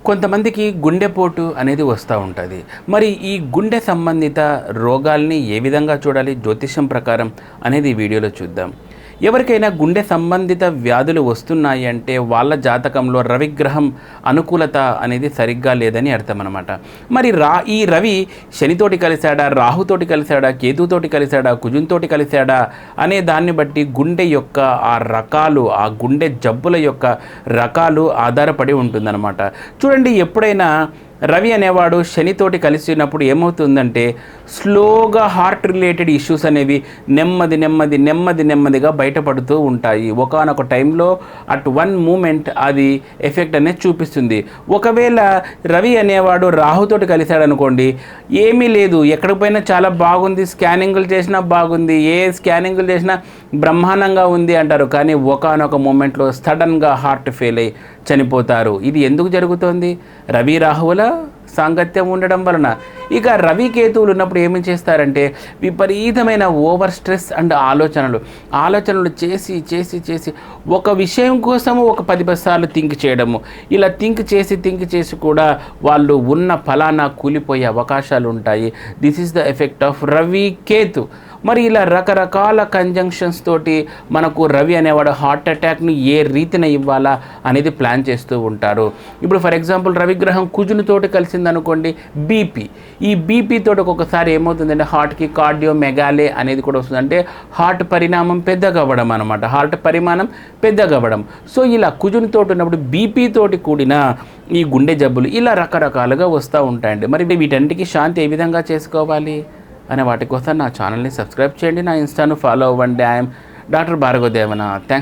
కొంతమందికి గుండెపోటు అనేది వస్తూ ఉంటుంది. మరి ఈ గుండె సంబంధిత రోగాల్ని ఏ విధంగా చూడాలి జ్యోతిష్యం ప్రకారం అనేది ఈ వీడియోలో చూద్దాం. ఎవరికైనా గుండె సంబంధిత వ్యాధులు వస్తున్నాయి అంటే వాళ్ళ జాతకంలో రవిగ్రహం అనుకూలత అనేది సరిగ్గా లేదని అర్థం అనమాట. మరి ఈ రవి శనితోటి కలిశాడా, రాహుతోటి కలిశాడా, కేతుతోటి కలిశాడా, కుజునితోటి కలిశాడా అనే దాన్ని బట్టి గుండె యొక్క ఆ రకాలు, ఆ గుండె జబ్బుల యొక్క రకాలు ఆధారపడి ఉంటుందన్నమాట. చూడండి, ఎప్పుడైనా రవి అనేవాడు శనితోటి కలిసినప్పుడు ఏమవుతుందంటే స్లోగా హార్ట్ రిలేటెడ్ ఇష్యూస్ అనేవి నెమ్మదిగా బయటపడుతూ ఉంటాయి. ఒకానొక టైంలో అట్ వన్ మూమెంట్ అది ఎఫెక్ట్ అనేది చూపిస్తుంది. ఒకవేళ రవి అనేవాడు రాహుతోటి కలిశాడనుకోండి, ఏమీ లేదు, ఎక్కడికి పోయినా చాలా బాగుంది, స్కానింగ్లు చేసినా బాగుంది, ఏ స్కానింగ్లు చేసినా బ్రహ్మాండంగా ఉంది అంటారు. కానీ ఒకానొక మూమెంట్లో సడన్గా హార్ట్ ఫెయిల్ అయ్యి చనిపోతారు. ఇది ఎందుకు జరుగుతోంది? రవి రాహువుల సాంగత్యం ఉండడం వలన. ఇక రవి కేతువులు ఉన్నప్పుడు ఏమి చేస్తారంటే విపరీతమైన ఓవర్ స్ట్రెస్ అండ్ ఆలోచనలు చేసి ఒక విషయం కోసము ఒక 10 సార్లు థింక్ చేయడము. ఇలా థింక్ చేసి కూడా వాళ్ళు ఉన్న ఫలానా కూలిపోయే అవకాశాలు ఉంటాయి. This is the effect of Ravi Ketu. మరి ఇలా రకరకాల కంజంక్షన్స్ తోటి మనకు రవి అనేవాడు హార్ట్ అటాక్ని ఏ రీతిన ఇవ్వాలా అనేది ప్లాన్ చేస్తూ ఉంటారు. ఇప్పుడు ఫర్ ఎగ్జాంపుల్ రవిగ్రహం కుజునితోటి కలిసిందనుకోండి, ఈ బీపీ తోటి ఒక్కొక్కసారి ఏమవుతుందంటే హార్ట్కి కార్డియో మెగాలే అనేది కూడా వస్తుంది. అంటే హార్ట్ పరిణామం పెద్దగా అవ్వడం అనమాట, హార్ట్ పరిమాణం పెద్దగా అవ్వడం. సో ఇలా కుజునితోటి ఉన్నప్పుడు బీపీ తోటి కూడిన ఈ గుండె జబ్బులు ఇలా రకరకాలుగా వస్తూ ఉంటాయండి. మరి వీటన్నిటికీ శాంతి ఏ విధంగా చేసుకోవాలి అనే వాటి కోసం నా ఛానల్ని సబ్స్క్రైబ్ చేయండి, నా ఇన్స్టాను ఫాలో అవ్వండి. I'm doctor Bhargava Devana. Thanks.